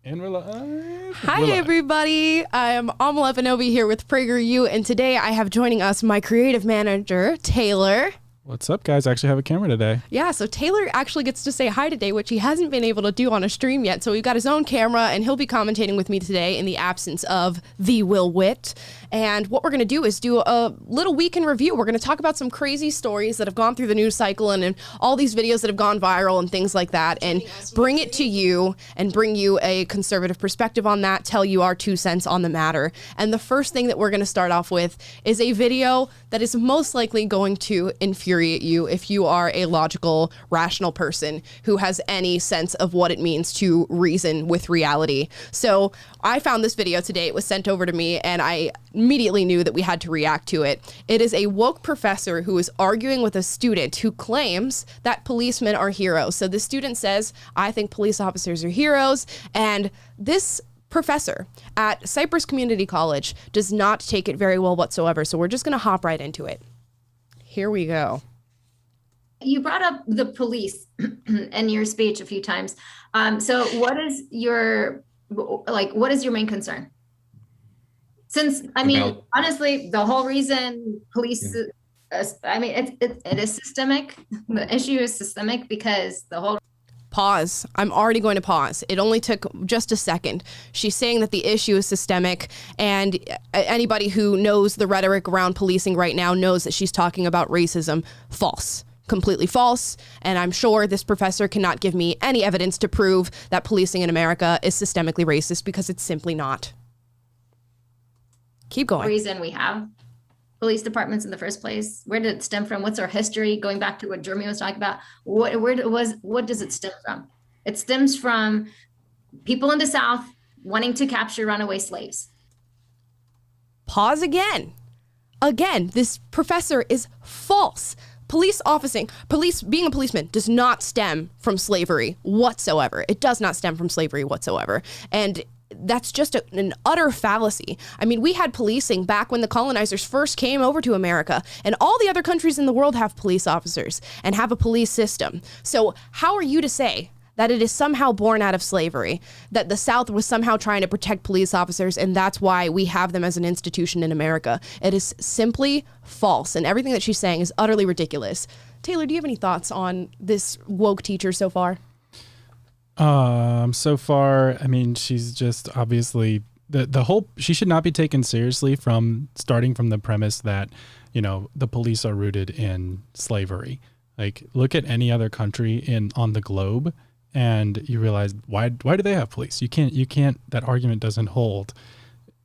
And we're live. Hi, We're live. everybody. I'm Amala Vanovi here with PragerU, and today I have joining us my creative manager, Taylor. What's up, guys? I actually have a camera today. Yeah, so Taylor actually gets to say hi today, which he hasn't been able to do on a stream yet. So we've got his own camera, and he'll be commentating with me today in the absence of the Will Witt. And what we're going to do is do a little week in review. We're going to talk about some crazy stories that have gone through the news cycle and all these videos that have gone viral and things like that, and bring it to you and bring you a conservative perspective on that, tell you our 2 cents on the matter. And the first thing that we're going to start off with is a video that is most likely going to infuriate you if you are a logical, rational person who has any sense of what it means to reason with reality. So I found this video today. It was sent over to me, and I immediately knew that we had to react to it. It is a woke professor who is arguing with a student who claims that policemen are heroes. So the student says, I think police officers are heroes, and this professor at Cypress Community College does not take it very well whatsoever. So we're just going to hop right into it. Here we go. You brought up the police in your speech a few times. So what is your main concern? Since, honestly, the whole reason police, it is systemic. The issue is systemic because the whole... Pause. I'm already going to pause. It only took just a second. She's saying that the issue is systemic, and anybody who knows the rhetoric around policing right now knows that she's talking about racism. False. Completely false. And I'm sure this professor cannot give me any evidence to prove that policing in America is systemically racist, because it's simply not. Keep going. Reason we have police departments in the first place. Where did it stem from? What's our history? Going back to what Jeremy was talking about, what does it stem from? It stems from people in the South wanting to capture runaway slaves. Pause again. Again, this professor is false. Police being a policeman does not stem from slavery whatsoever. It does not stem from slavery whatsoever. And that's just an utter fallacy. I mean, we had policing back when the colonizers first came over to America, and all the other countries in the world have police officers and have a police system. So how are you to say that it is somehow born out of slavery, that the South was somehow trying to protect police officers, and that's why we have them as an institution in America? It is simply false, and everything that she's saying is utterly ridiculous. Taylor, do you have any thoughts on this woke teacher so far? So far, I mean, she's just obviously she should not be taken seriously starting from the premise that, the police are rooted in slavery. Like, look at any other country on the globe, and you realize why do they have police? You can't, that argument doesn't hold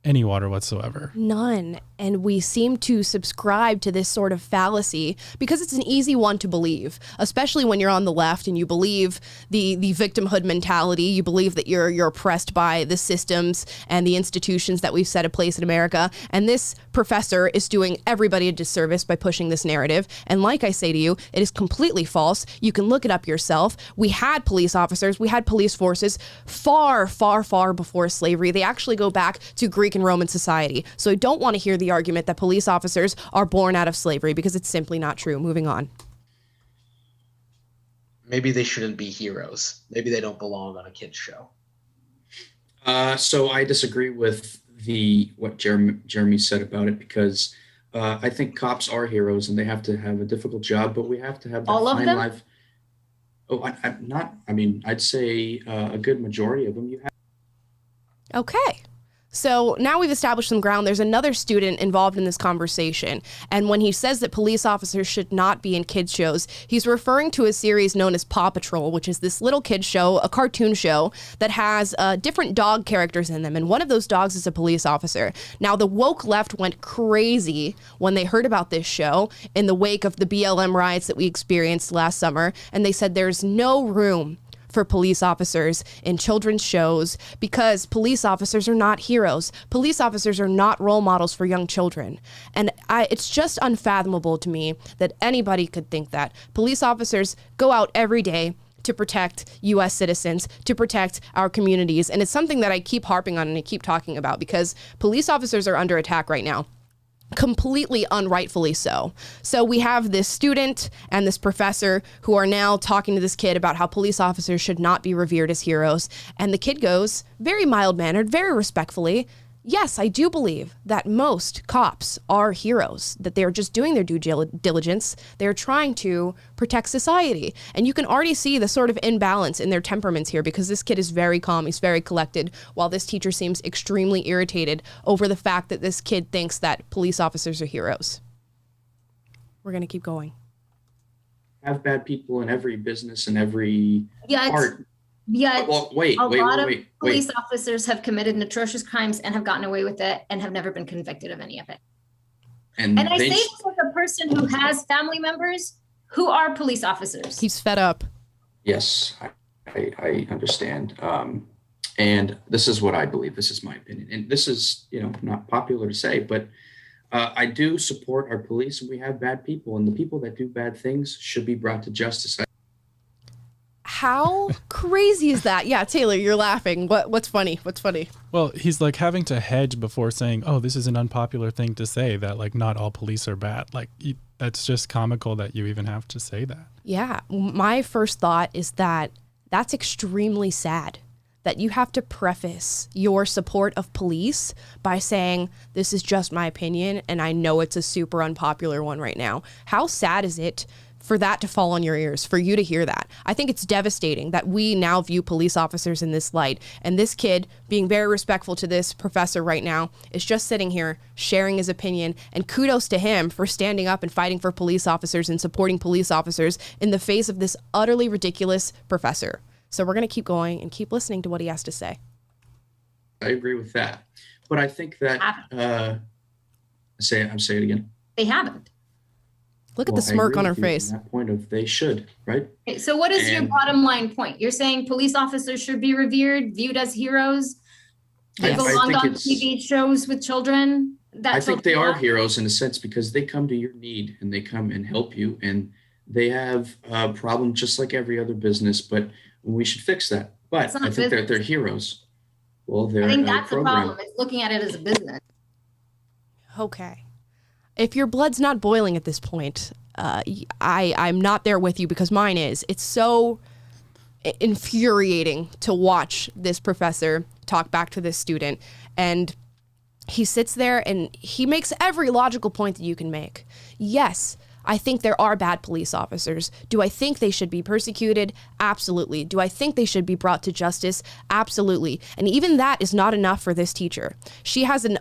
any water whatsoever. None. And we seem to subscribe to this sort of fallacy because it's an easy one to believe, especially when you're on the left and you believe the victimhood mentality. You believe that you're oppressed by the systems and the institutions that we've set in place in America. And this professor is doing everybody a disservice by pushing this narrative. And like I say to you, it is completely false. You can look it up yourself. We had police officers, we had police forces far, far, far before slavery. They actually go back to Greek and Roman society. So I don't want to hear the argument that police officers are born out of slavery, because it's simply not true. Moving on. Maybe they shouldn't be heroes. Maybe they don't belong on a kid's show. So I disagree with what Jeremy said about it, because I think cops are heroes and they have to have a difficult job, but we have to have that all of fine them? life. Oh, I'd say a good majority of them you have. Okay. So now we've established some ground. There's another student involved in this conversation. And when he says that police officers should not be in kids shows, he's referring to a series known as Paw Patrol, which is this little kids show, a cartoon show that has different dog characters in them. And one of those dogs is a police officer. Now, the woke left went crazy when they heard about this show in the wake of the BLM riots that we experienced last summer. And they said there's no room for police officers in children's shows because police officers are not heroes. Police officers are not role models for young children. And it's just unfathomable to me that anybody could think that. Police officers go out every day to protect U.S. citizens, to protect our communities. And it's something that I keep harping on and I keep talking about because police officers are under attack right now. completely unrightfully so. So we have this student and this professor who are now talking to this kid about how police officers should not be revered as heroes. And the kid goes, very mild-mannered, very respectfully, yes, I do believe that most cops are heroes, that they're just doing their due diligence. They're trying to protect society. And you can already see the sort of imbalance in their temperaments here, because this kid is very calm, he's very collected, while this teacher seems extremely irritated over the fact that this kid thinks that police officers are heroes. We're going to keep going. Have bad people in every business and every part. Yeah, Well, a lot of police officers have committed atrocious crimes and have gotten away with it and have never been convicted of any of it. And I say this as a person who has family members who are police officers. He's fed up. Yes, I understand. And this is what I believe. This is my opinion. And this is, not popular to say, but I do support our police, and we have bad people, and the people that do bad things should be brought to justice. How crazy is that? Yeah, Taylor, you're laughing. What's funny? What's funny? Well, he's like having to hedge before saying, oh, this is an unpopular thing to say, that like not all police are bad. Like that's just comical that you even have to say that. Yeah. My first thought is that that's extremely sad, that you have to preface your support of police by saying, this is just my opinion, and I know it's a super unpopular one right now. How sad is it for that to fall on your ears, for you to hear that? I think it's devastating that we now view police officers in this light. And this kid, being very respectful to this professor right now, is just sitting here sharing his opinion. And kudos to him for standing up and fighting for police officers and supporting police officers in the face of this utterly ridiculous professor. So we're going to keep going and keep listening to what he has to say. I agree with that. But I think that, say it again. They haven't. Look at the smirk on her face. That point of they should, right? Okay, so what is your bottom line point? You're saying police officers should be revered, viewed as heroes. They belong on TV shows with children. I think they are heroes in a sense, because they come to your need and they come and help you, and they have a problem just like every other business, but we should fix that. But I think they're heroes. Well, I think that's the problem. It's looking at it as a business. Okay. If your blood's not boiling at this point, I'm not there with you, because mine is. It's so infuriating to watch this professor talk back to this student. And he sits there and he makes every logical point that you can make. Yes, I think there are bad police officers. Do I think they should be persecuted? Absolutely. Do I think they should be brought to justice? Absolutely. And even that is not enough for this teacher. She has an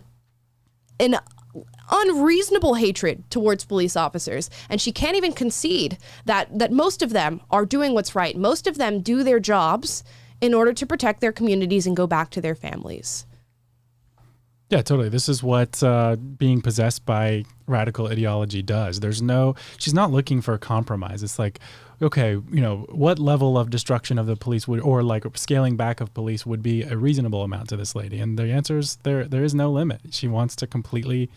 unreasonable hatred towards police officers, and she can't even concede that most of them are doing what's right. Most of them do their jobs in order to protect their communities and go back to their families. Yeah, totally. This is what being possessed by radical ideology does. She's not looking for a compromise. It's like, okay, what level of destruction of the police would, or like scaling back of police would be a reasonable amount to this lady? And the answer is there is no limit. She wants to completely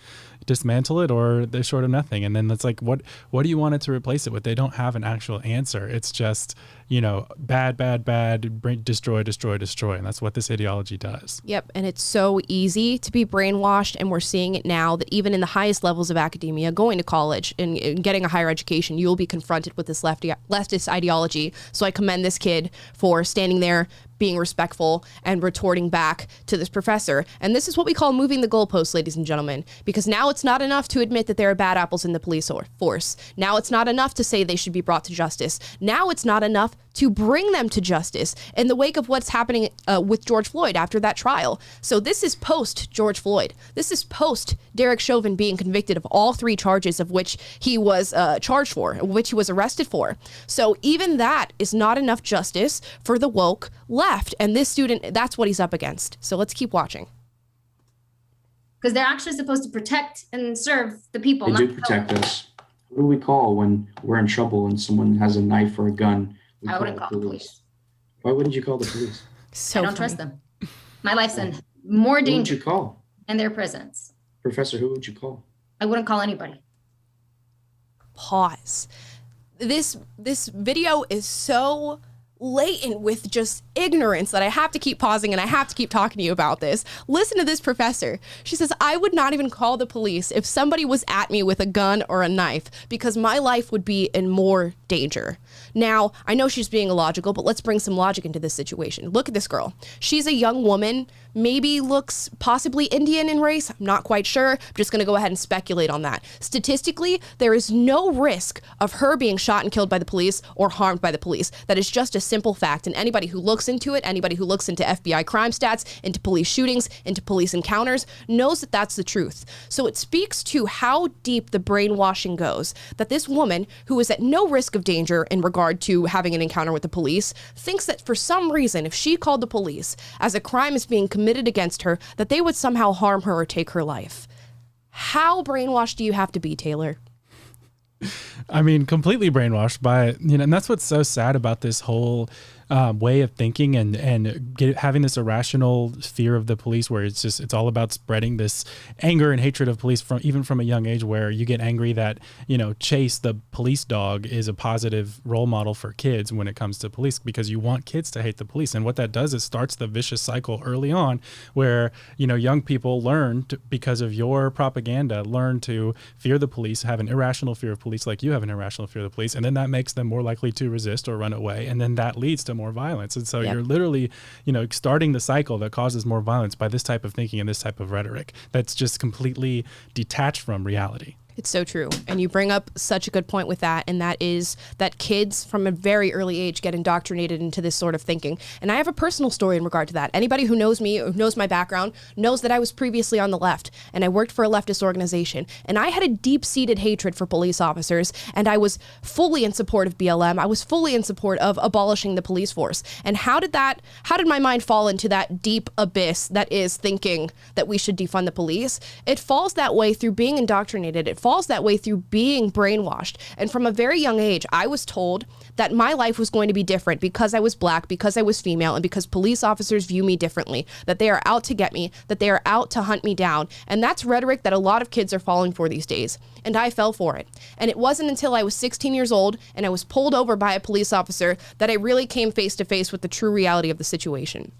dismantle it, or they're short of nothing. And then it's like, what do you want it to replace it with? They don't have an actual answer. It's just, bad, destroy. And that's what this ideology does. Yep. And it's so easy to be brainwashed. And we're seeing it now that even in the highest levels of academia, going to college and getting a higher education, you'll be confronted with this leftist ideology. So I commend this kid for standing there, being respectful, and retorting back to this professor. And this is what we call moving the goalposts, ladies and gentlemen, because now it's not enough to admit that there are bad apples in the police force. Now it's not enough to say they should be brought to justice. Now it's not enough to bring them to justice in the wake of what's happening with George Floyd after that trial. So this is post George Floyd. This is post Derek Chauvin being convicted of all 3 charges of which he was charged for, which he was arrested for. So even that is not enough justice for the woke left. And this student, that's what he's up against. So let's keep watching. Because they're actually supposed to protect and serve the people. They do protect us. Who do we call when we're in trouble and someone has a knife or a gun? I wouldn't call the police. Why wouldn't you call the police? So I don't trust them. My life's in more danger. Who would you call? In their presence. Professor, who would you call? I wouldn't call anybody. Pause. This video is so latent with just ignorance that I have to keep pausing and I have to keep talking to you about this. Listen to this professor. She says, I would not even call the police if somebody was at me with a gun or a knife because my life would be in more danger. Now, I know she's being illogical, but let's bring some logic into this situation. Look at this girl. She's a young woman, maybe looks possibly Indian in race. I'm not quite sure. I'm just going to go ahead and speculate on that. Statistically, there is no risk of her being shot and killed by the police or harmed by the police. That is just a simple fact. And anybody who looks into it, anybody who looks into FBI crime stats, into police shootings, into police encounters, knows that that's the truth. So it speaks to how deep the brainwashing goes that this woman, who is at no risk of danger in regard to having an encounter with the police, thinks that for some reason, if she called the police as a crime is being committed against her, that they would somehow harm her or take her life. How brainwashed do you have to be, Taylor? I mean, completely brainwashed by, and that's what's so sad about this whole way of thinking and having this irrational fear of the police, where it's all about spreading this anger and hatred of police even from a young age, where you get angry that, Chase, the police dog, is a positive role model for kids when it comes to police, because you want kids to hate the police. And what that does is starts the vicious cycle early on where, young people learn to, because of your propaganda, learn to fear the police, have an irrational fear of police like you have an irrational fear of the police. And then that makes them more likely to resist or run away. And then that leads to more violence. And so you're literally, starting the cycle that causes more violence by this type of thinking and this type of rhetoric that's just completely detached from reality. It's so true. And you bring up such a good point with that. And that is that kids from a very early age get indoctrinated into this sort of thinking. And I have a personal story in regard to that. Anybody who knows me or knows my background knows that I was previously on the left and I worked for a leftist organization. And I had a deep-seated hatred for police officers. And I was fully in support of BLM. I was fully in support of abolishing the police force. And how did my mind fall into that deep abyss that is thinking that we should defund the police? It falls that way through being indoctrinated. It falls that way through being brainwashed. And from a very young age, I was told that my life was going to be different because I was black, because I was female, and because police officers view me differently, that they are out to get me, that they are out to hunt me down. And that's rhetoric that a lot of kids are falling for these days. And I fell for it. And it wasn't until I was 16 years old and I was pulled over by a police officer that I really came face to face with the true reality of the situation.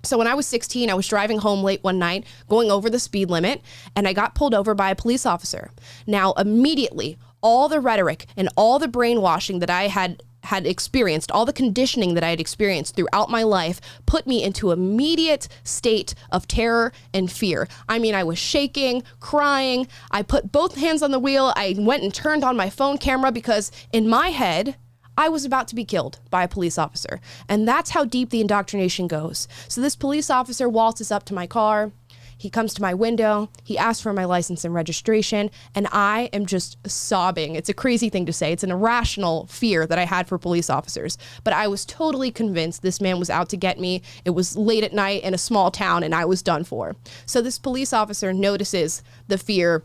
So when I was 16, I was driving home late one night, going over the speed limit, and I got pulled over by a police officer. Now, immediately, all the rhetoric and all the brainwashing that I had experienced, all the conditioning that I had experienced throughout my life put me into immediate state of terror and fear. I mean, I was shaking, crying. I put both hands on the wheel. I went and turned on my phone camera because in my head, I was about to be killed by a police officer. And that's how deep the indoctrination goes. So this police officer waltzes up to my car. He comes to my window. He asks for my license and registration. And I am just sobbing. It's a crazy thing to say. It's an irrational fear that I had for police officers. But I was totally convinced this man was out to get me. It was late at night in a small town and I was done for. So this police officer notices the fear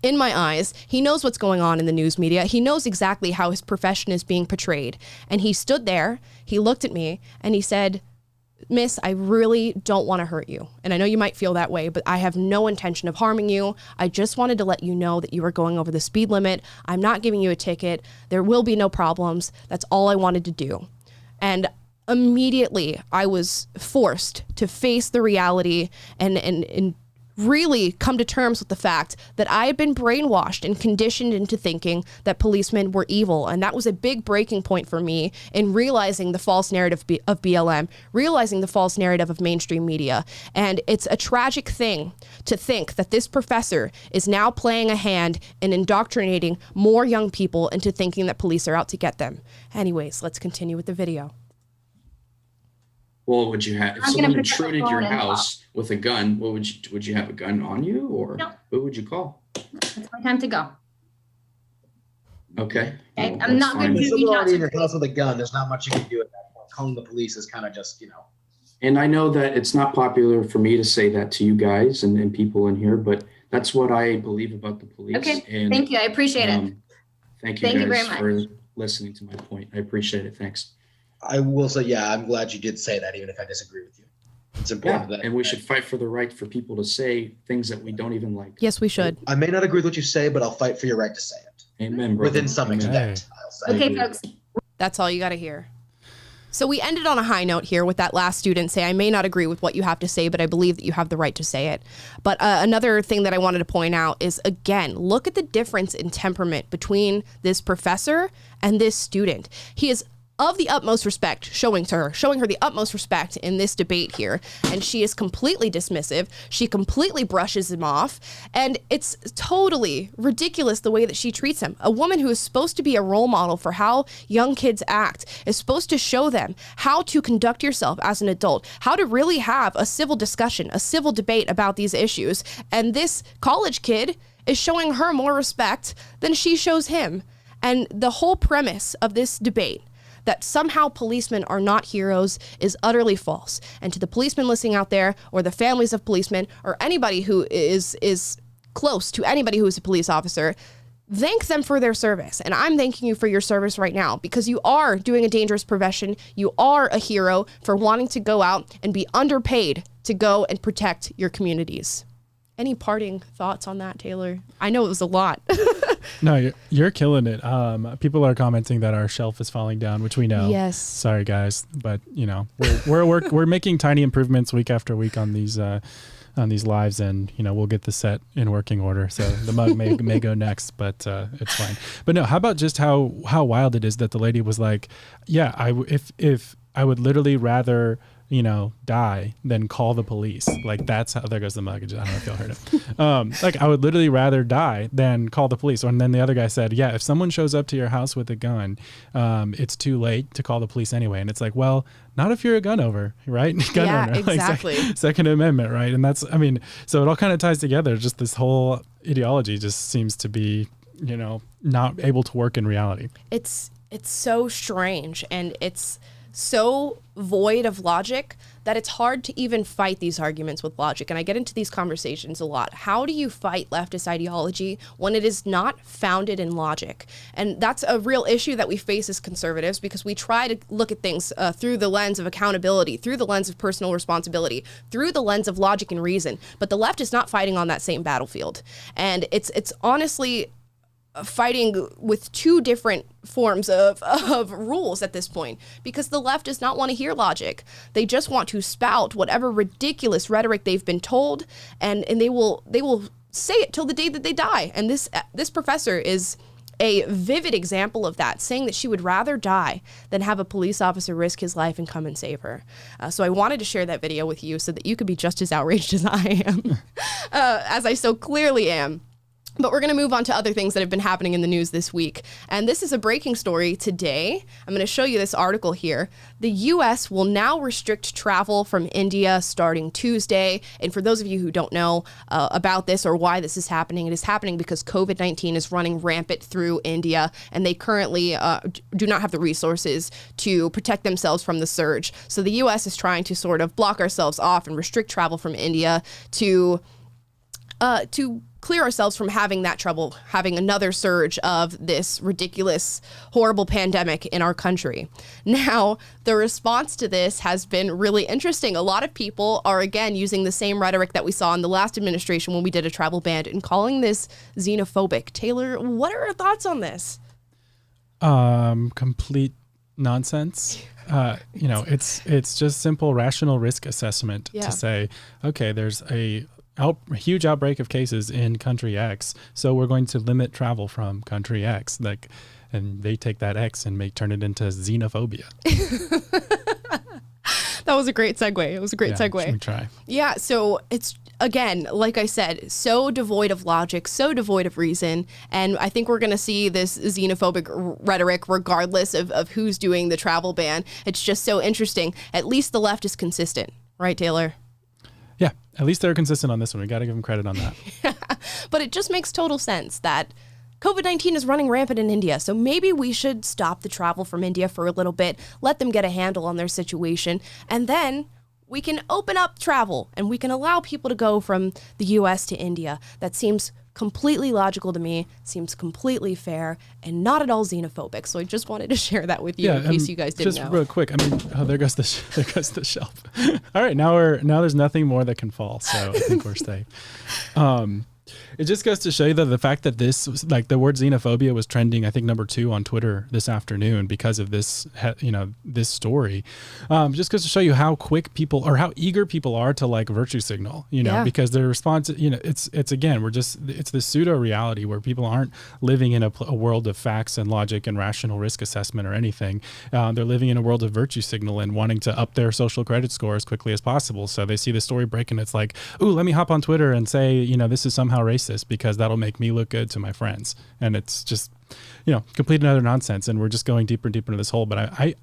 in my eyes. He knows what's going on in the news media. He knows exactly how his profession is being portrayed. And he stood there, he looked at me, and he said, "Miss, I really don't want to hurt you. And I know you might feel that way, but I have no intention of harming you. I just wanted to let you know that you are going over the speed limit. I'm not giving you a ticket. There will be no problems. That's all I wanted to do." And immediately I was forced to face the reality and really come to terms with the fact that I had been brainwashed and conditioned into thinking that policemen were evil. And that was a big breaking point for me in realizing the false narrative of BLM, realizing the false narrative of mainstream media. And it's a tragic thing to think that this professor is now playing a hand in indoctrinating more young people into thinking that police are out to get them. Anyways, let's continue with the video. Well, would you have, if I'm someone gonna put the intruded phone your in house with a gun, would you have a gun on you, or No. who would you call? It's my time to go. Okay. Okay, Well, I'm that's not fine. gonna If do- someone already in your house with a gun, there's not much you can do at that point. Calling the police is kind of just, And I know that it's not popular for me to say that to you guys and people in here, but that's what I believe about the police. Okay, And, thank you. I appreciate it. Thank you Thank you guys very for listening to my point. I appreciate it. Thanks. I will say, yeah, I'm glad you did say that, even if I disagree with you. It's Yeah, important that. and we should fight for the right for people to say things that we don't even like. Yes, we should. I may not agree with what you say, but I'll fight for your right to say it Amen, brother. within some Amen. extent. I'll say. Okay, folks. That's all you got to hear. So we ended on a high note here with that last student say, I may not agree with what you have to say, but I believe that you have the right to say it. But another thing that I wanted to point out is, again, look at the difference in temperament between this professor and this student. He is of the utmost respect, showing her the utmost respect in this debate here. And she is completely dismissive. She completely brushes him off. And it's totally ridiculous the way that she treats him. A woman who is supposed to be a role model for how young kids act is supposed to show them how to conduct yourself as an adult, how to really have a civil discussion, a civil debate about these issues. And this college kid is showing her more respect than she shows him. And the whole premise of this debate, that somehow policemen are not heroes, is utterly false. And to the policemen listening out there, or the families of policemen, or anybody who is close to anybody who is a police officer, thank them for their service. And I'm thanking you for your service right now, because you are doing a dangerous profession. You are a hero for wanting to go out and be underpaid to go and protect your communities. Any parting thoughts on that, Taylor? I know it was a lot. No, you're killing it. People are commenting that our shelf is falling down, which we know. Yes. Sorry, guys, but we're making tiny improvements week after week on these lives, and we'll get the set in working order. So the mug may go next, but it's fine. But no, how about just how wild it is that the lady was like, yeah, if I would literally rather die than call the police. Like, that's how, there goes the mug. I don't know if y'all heard it. Like, I would literally rather die than call the police. And then the other guy said, yeah, if someone shows up to your house with a gun, it's too late to call the police anyway. And it's like, well, not if you're a gun owner, right? Gun owner. Exactly. Like, Second Amendment, right? And that's, so it all kind of ties together. Just this whole ideology just seems to be, not able to work in reality. It's so strange, and it's so void of logic that it's hard to even fight these arguments with logic. And I get into these conversations a lot. How do you fight leftist ideology when it is not founded in logic? And that's a real issue that we face as conservatives, because we try to look at things through the lens of accountability, through the lens of personal responsibility, through the lens of logic and reason. But the left is not fighting on that same battlefield. And it's honestly fighting with two different forms of rules at this point, because the left does not want to hear logic. They just want to spout whatever ridiculous rhetoric they've been told, and they will say it till the day that they die. And this professor is a vivid example of that, saying that she would rather die than have a police officer risk his life and come and save her. So I wanted to share that video with you so that you could be just as outraged as I am, as I so clearly am. But we're going to move on to other things that have been happening in the news this week. And this is a breaking story today. I'm going to show you this article here. The U.S. will now restrict travel from India starting Tuesday. And for those of you who don't know about this or why this is happening, it is happening because COVID-19 is running rampant through India, and they currently do not have the resources to protect themselves from the surge. So the U.S. is trying to sort of block ourselves off and restrict travel from India to clear ourselves from having that trouble, having another surge of this ridiculous, horrible pandemic in our country. Now, the response to this has been really interesting. A lot of people are, again, using the same rhetoric that we saw in the last administration when we did a travel ban and calling this xenophobic. Taylor, what are your thoughts on this? Complete nonsense. It's just simple rational risk assessment to say, okay, there's a huge outbreak of cases in country X, so we're going to limit travel from country X. And they take that X and turn it into xenophobia. That was a great segue. It was a great segue. Should we try? Yeah, so it's, again, like I said, so devoid of logic, so devoid of reason. And I think we're going to see this xenophobic rhetoric regardless of who's doing the travel ban. It's just so interesting. At least the left is consistent. Right, Taylor? Yeah, at least they're consistent on this one. We got to give them credit on that. But it just makes total sense that COVID-19 is running rampant in India, so maybe we should stop the travel from India for a little bit, let them get a handle on their situation, and then we can open up travel and we can allow people to go from the U.S. to India. That seems completely logical to me, seems completely fair, and not at all xenophobic. So I just wanted to share that with you in case you guys didn't know. Just real quick, there goes the shelf. All right, now there's nothing more that can fall, so I think we're safe. It just goes to show you that the fact that this, like the word xenophobia was trending, I think number 2 on Twitter this afternoon because of this, this story, just goes to show you how quick people or how eager people are to like virtue signal, because their response, it's again, it's this pseudo reality where people aren't living in a world of facts and logic and rational risk assessment or anything. They're living in a world of virtue signal and wanting to up their social credit score as quickly as possible. So they see the story break and it's like, ooh, let me hop on Twitter and say, this is somehow racist because that'll make me look good to my friends. And it's just, complete and utter nonsense. And we're just going deeper and deeper into this hole. But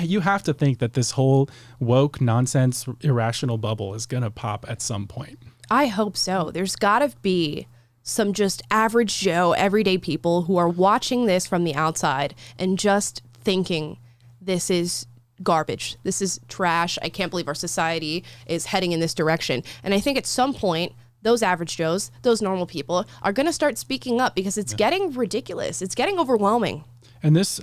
you have to think that this whole woke nonsense, irrational bubble is going to pop at some point. I hope so. There's got to be some just average Joe, everyday people who are watching this from the outside and just thinking this is garbage. This is trash. I can't believe our society is heading in this direction. And I think at some point, those average Joes, those normal people are going to start speaking up because it's getting ridiculous. It's getting overwhelming. And this,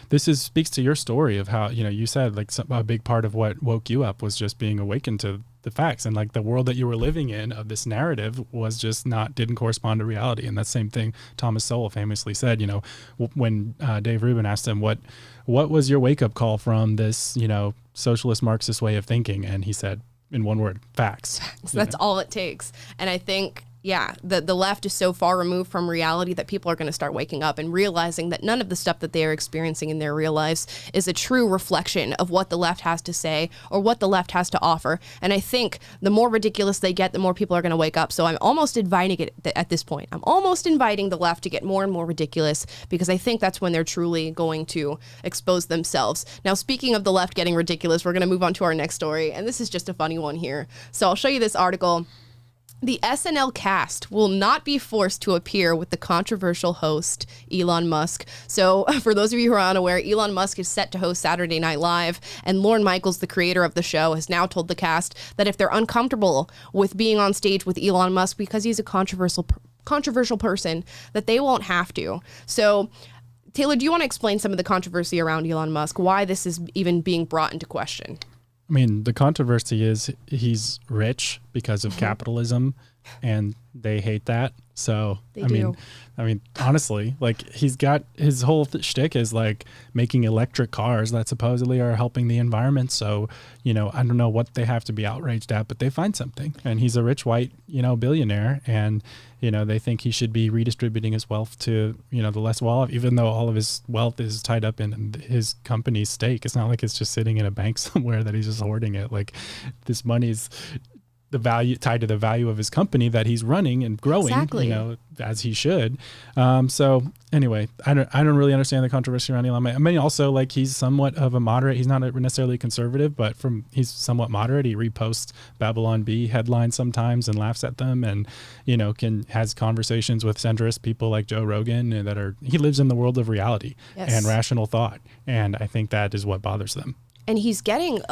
this speaks to your story of how, you said like a big part of what woke you up was just being awakened to the facts, and like the world that you were living in of this narrative was just didn't correspond to reality. And that same thing Thomas Sowell famously said, when Dave Rubin asked him, what was your wake up call from this, socialist Marxist way of thinking? And he said, in one word, facts. So that's all it takes. And I think, the left is so far removed from reality that people are going to start waking up and realizing that none of the stuff that they are experiencing in their real lives is a true reflection of what the left has to say or what the left has to offer. And I think the more ridiculous they get, the more people are going to wake up. So I'm almost inviting it at this point. I'm almost inviting the left to get more and more ridiculous because I think that's when they're truly going to expose themselves. Now, speaking of the left getting ridiculous, we're going to move on to our next story. And this is just a funny one here. So I'll show you this article. The SNL cast will not be forced to appear with the controversial host, Elon Musk. So for those of you who are unaware, Elon Musk is set to host Saturday Night Live, and Lorne Michaels, the creator of the show, has now told the cast that if they're uncomfortable with being on stage with Elon Musk because he's a controversial person, that they won't have to. So Taylor, do you want to explain some of the controversy around Elon Musk, why this is even being brought into question? The controversy is he's rich because of capitalism, and they hate that. So, honestly, like he's got his whole shtick is like making electric cars that supposedly are helping the environment. So, I don't know what they have to be outraged at, but they find something. And he's a rich white, billionaire, and they think he should be redistributing his wealth to, the less well, even though all of his wealth is tied up in his company's stake. It's not like it's just sitting in a bank somewhere that he's just hoarding it. Like this money's the value tied to the value of his company that he's running and growing, exactly. As he should. So anyway, I don't really understand the controversy around Elon. Also like he's somewhat of a moderate. He's not necessarily conservative, but he's somewhat moderate. He reposts Babylon Bee headlines sometimes and laughs at them, and has conversations with centrist people like Joe Rogan he lives in the world of reality and rational thought, and I think that is what bothers them. And he's getting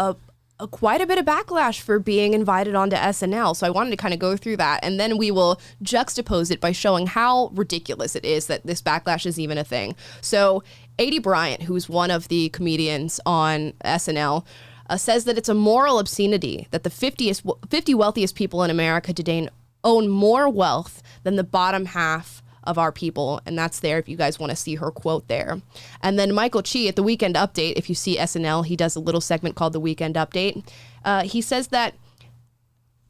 quite a bit of backlash for being invited onto SNL. So I wanted to kind of go through that, and then we will juxtapose it by showing how ridiculous it is that this backlash is even a thing. So Aidy Bryant, who's one of the comedians on SNL, says that it's a moral obscenity that the 50 wealthiest people in America today own more wealth than the bottom half of our people, and that's there if you guys want to see her quote there. And then Michael Che at the Weekend Update, if you see SNL, he does a little segment called the Weekend Update. He says that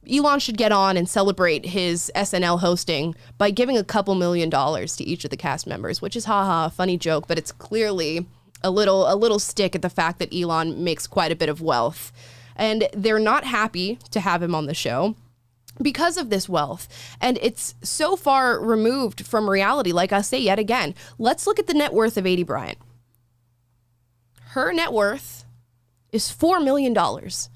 Elon should get on and celebrate his SNL hosting by giving a couple $1 million to each of the cast members, which is a funny joke, but it's clearly a little stick at the fact that Elon makes quite a bit of wealth. And they're not happy to have him on the show because of this wealth. And it's so far removed from reality. Like I say yet again, let's look at the net worth of Aidy Bryant. Her net worth is $4 million.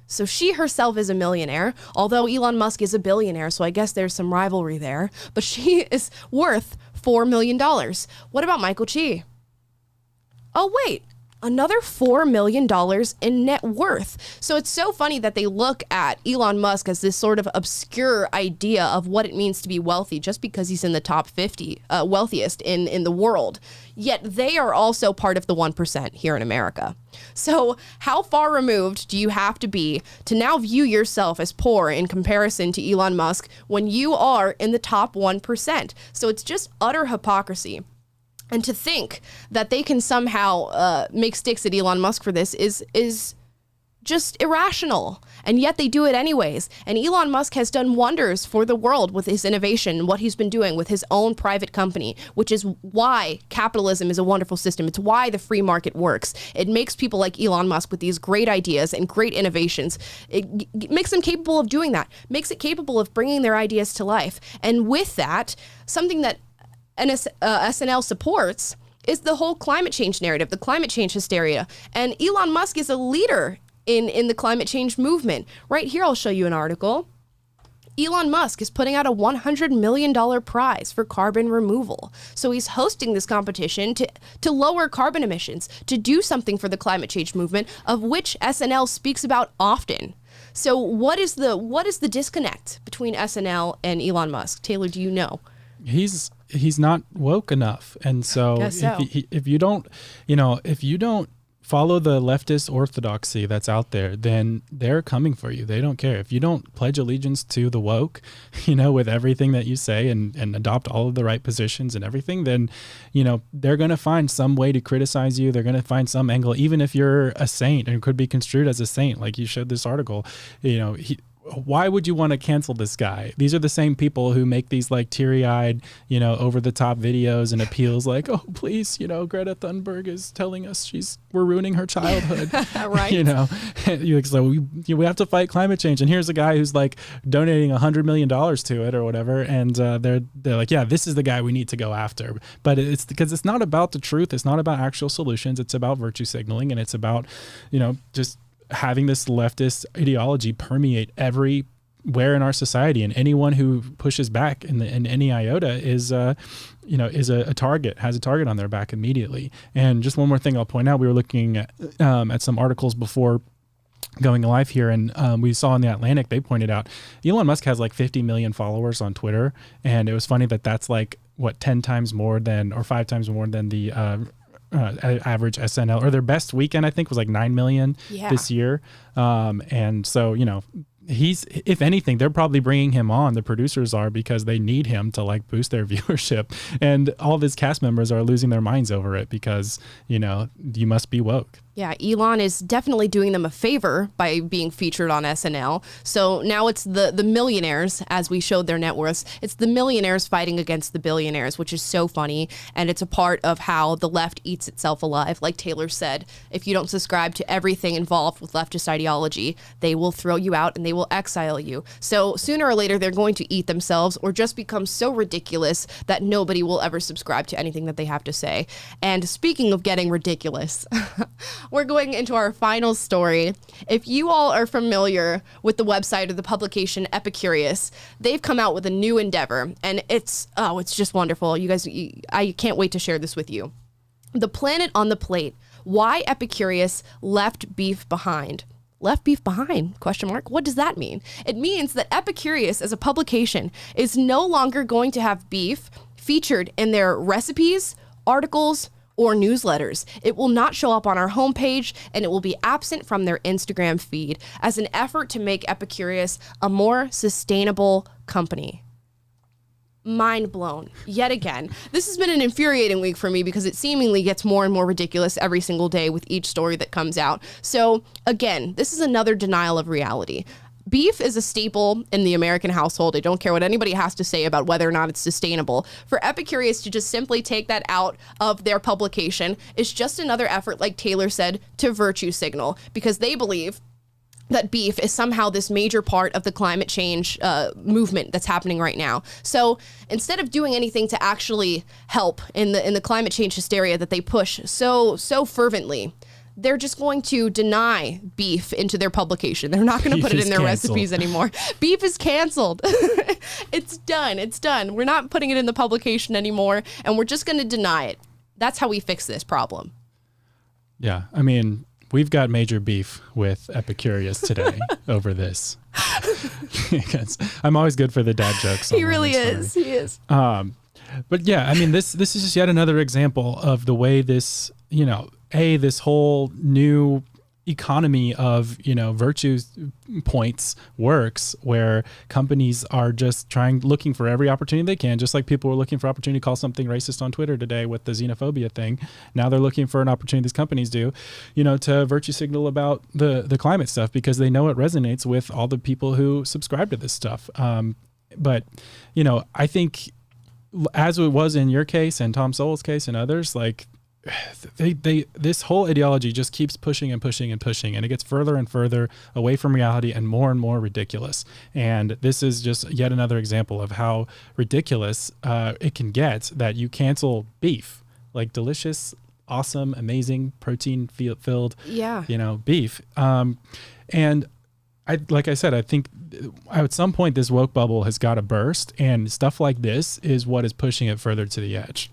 So she herself is a millionaire, although Elon Musk is a billionaire, so I guess there's some rivalry there. But she is worth $4 million. What about Michael Che? Oh, wait. Another $4 million in net worth. So it's so funny that they look at Elon Musk as this sort of obscure idea of what it means to be wealthy just because he's in the top 50 wealthiest in the world. Yet they are also part of the 1% here in America. So how far removed do you have to be to now view yourself as poor in comparison to Elon Musk when you are in the top 1%? So it's just utter hypocrisy. And to think that they can somehow make sticks at Elon Musk for this is just irrational. And yet they do it anyways. And Elon Musk has done wonders for the world with his innovation, what he's been doing with his own private company, which is why capitalism is a wonderful system. It's why the free market works. It makes people like Elon Musk with these great ideas and great innovations. It makes them capable of doing that, makes it capable of bringing their ideas to life. And with that, something that SNL supports is the whole climate change narrative, the climate change hysteria. And Elon Musk is a leader in the climate change movement. Right here, I'll show you an article. Elon Musk is putting out a $100 million prize for carbon removal. So he's hosting this competition to lower carbon emissions, to do something for the climate change movement, of which SNL speaks about often. So what is the disconnect between SNL and Elon Musk? Taylor, do you know? He's not woke enough. And so, if you don't follow the leftist orthodoxy that's out there, then they're coming for you. They don't care. If you don't pledge allegiance to the woke, with everything that you say and adopt all of the right positions and everything, then, they're going to find some way to criticize you. They're going to find some angle, even if you're a saint and could be construed as a saint, like you showed this article, why would you want to cancel this guy? These are the same people who make these like teary-eyed, over the top videos and appeals like, oh, please, Greta Thunberg is telling us we're ruining her childhood. Right. So we have to fight climate change. And here's a guy who's like donating $100 million to it or whatever. And they're like, yeah, this is the guy we need to go after. But it's because it's not about the truth. It's not about actual solutions. It's about virtue signaling. And it's about, just having this leftist ideology permeate everywhere in our society, and anyone who pushes back in any iota is a target, has a target on their back immediately. And just one more thing I'll point out, we were looking at some articles before going live here, and we saw in the Atlantic, they pointed out Elon Musk has like 50 million followers on Twitter, and it was funny that's like 10 times more than, or 5 times more than the average SNL, or their best weekend I think was like 9 million this year. And so, he's, if anything, they're probably bringing him on, the producers are, because they need him to like boost their viewership, and all of his cast members are losing their minds over it because, you must be woke. Yeah, Elon is definitely doing them a favor by being featured on SNL. So now it's the millionaires, as we showed their net worths. It's the millionaires fighting against the billionaires, which is so funny. And it's a part of how the left eats itself alive. Like Taylor said, if you don't subscribe to everything involved with leftist ideology, they will throw you out and they will exile you. So sooner or later, they're going to eat themselves or just become so ridiculous that nobody will ever subscribe to anything that they have to say. And speaking of getting ridiculous, we're going into our final story. If you all are familiar with the website or the publication Epicurious, they've come out with a new endeavor, and it's just wonderful. You guys, I can't wait to share this with you. The Planet on the Plate, why Epicurious left beef behind. Left beef behind? ? What does that mean? It means that Epicurious as a publication is no longer going to have beef featured in their recipes, articles, or newsletters. It will not show up on our homepage, and it will be absent from their Instagram feed as an effort to make Epicurious a more sustainable company. Mind blown. Yet again. This has been an infuriating week for me because it seemingly gets more and more ridiculous every single day with each story that comes out. So again, this is another denial of reality. Beef is a staple in the American household. I don't care what anybody has to say about whether or not it's sustainable. For Epicurious to just simply take that out of their publication is just another effort, like Taylor said, to virtue signal, because they believe that beef is somehow this major part of the climate change movement that's happening right now. So instead of doing anything to actually help in the climate change hysteria that they push so fervently, they're just going to deny beef into their publication. They're not going to put it in their recipes anymore. Beef is canceled. It's done. It's done. We're not putting it in the publication anymore, and we're just going to deny it. That's how we fix this problem. Yeah. I mean, we've got major beef with Epicurious today over this. Because I'm always good for the dad jokes. He really is. He is. But yeah, I mean, this is just yet another example of the way this, this whole new economy of, virtue points works, where companies are just looking for every opportunity they can, just like people were looking for opportunity to call something racist on Twitter today with the xenophobia thing. Now they're looking for an opportunity, these companies do, to virtue signal about the climate stuff, because they know it resonates with all the people who subscribe to this stuff. But I think, as it was in your case and Tom Sowell's case and others, like, this whole ideology just keeps pushing and pushing and pushing, and it gets further and further away from reality and more ridiculous. And this is just yet another example of how ridiculous it can get, that you cancel beef, like delicious, awesome, amazing, protein filled, beef. And like I said, I think at some point this woke bubble has got to burst, and stuff like this is what is pushing it further to the edge.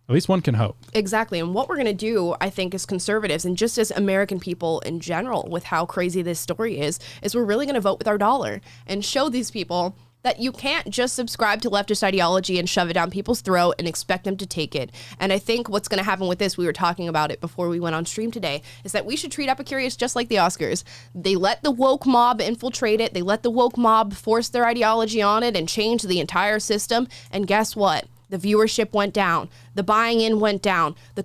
At least one can hope. Exactly. And what we're going to do, I think, as conservatives and just as American people in general, with how crazy this story is we're really going to vote with our dollar and show these people that you can't just subscribe to leftist ideology and shove it down people's throat and expect them to take it. And I think what's going to happen with this, we were talking about it before we went on stream today, is that we should treat Epicurious just like the Oscars. They let the woke mob infiltrate it. They let the woke mob force their ideology on it and change the entire system. And guess what? The viewership went down. The buying in went down. The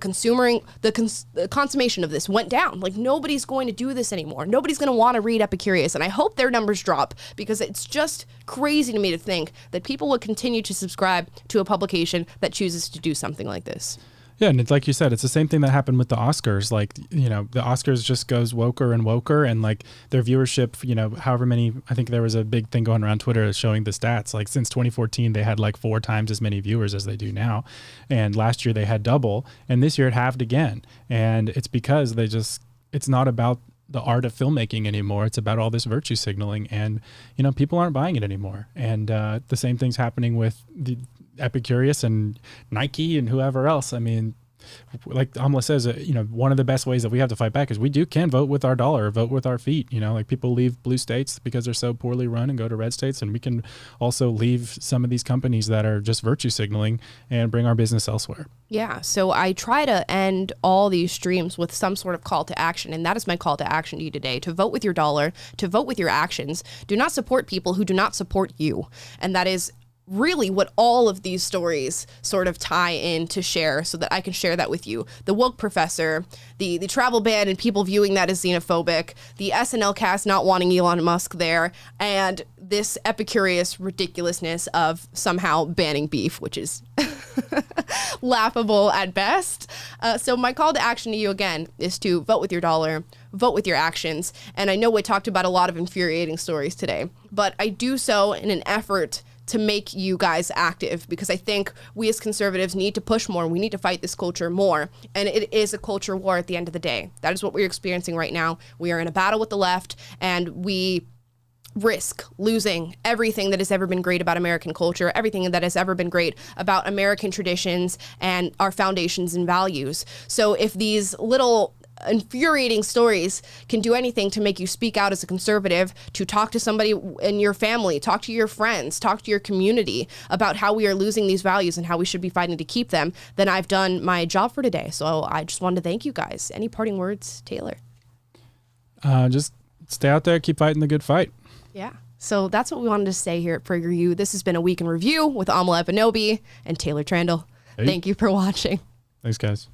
consummation of this went down. Like, nobody's going to do this anymore. Nobody's going to want to read Epicurious. And I hope their numbers drop, because it's just crazy to me to think that people would continue to subscribe to a publication that chooses to do something like this. Yeah, and it's like you said, it's the same thing that happened with the Oscars. Like, the Oscars just goes woker and woker, and like their viewership, however many, I think there was a big thing going around Twitter showing the stats. Like, since 2014, they had like 4 times as many viewers as they do now. And last year they had double, and this year it halved again. And it's because it's not about the art of filmmaking anymore. It's about all this virtue signaling, and, people aren't buying it anymore. And the same thing's happening with the Epicurious and Nike and whoever else. I mean, like Amla says, one of the best ways that we have to fight back is we can vote with our dollar, vote with our feet. Like, people leave blue states because they're so poorly run and go to red states, and we can also leave some of these companies that are just virtue signaling and bring our business elsewhere. Yeah, so I try to end all these streams with some sort of call to action, and that is my call to action to you today: to vote with your dollar, to vote with your actions. Do not support people who do not support you. And that is really what all of these stories sort of tie in to share, so that I can share that with you. The woke professor, the travel ban and people viewing that as xenophobic, the SNL cast not wanting Elon Musk there, and this Epicurious ridiculousness of somehow banning beef, which is laughable at best. So my call to action to you again is to vote with your dollar, vote with your actions. And I know we talked about a lot of infuriating stories today, but I do so in an effort to make you guys active, because I think we as conservatives need to push more. We need to fight this culture more. And it is a culture war at the end of the day. That is what we're experiencing right now. We are in a battle with the left, and we risk losing everything that has ever been great about American culture, everything that has ever been great about American traditions and our foundations and values. So if these little infuriating stories can do anything to make you speak out as a conservative, to talk to somebody in your family, talk to your friends, talk to your community about how we are losing these values and how we should be fighting to keep them, then I've done my job for today. So I just wanted to thank you guys. Any parting words, Taylor? Just stay out there, keep fighting the good fight. Yeah. So that's what we wanted to say here at PragerU. This has been a week in review with Amla Ebanobi and Taylor Trandle. Hey. Thank you for watching. Thanks, guys.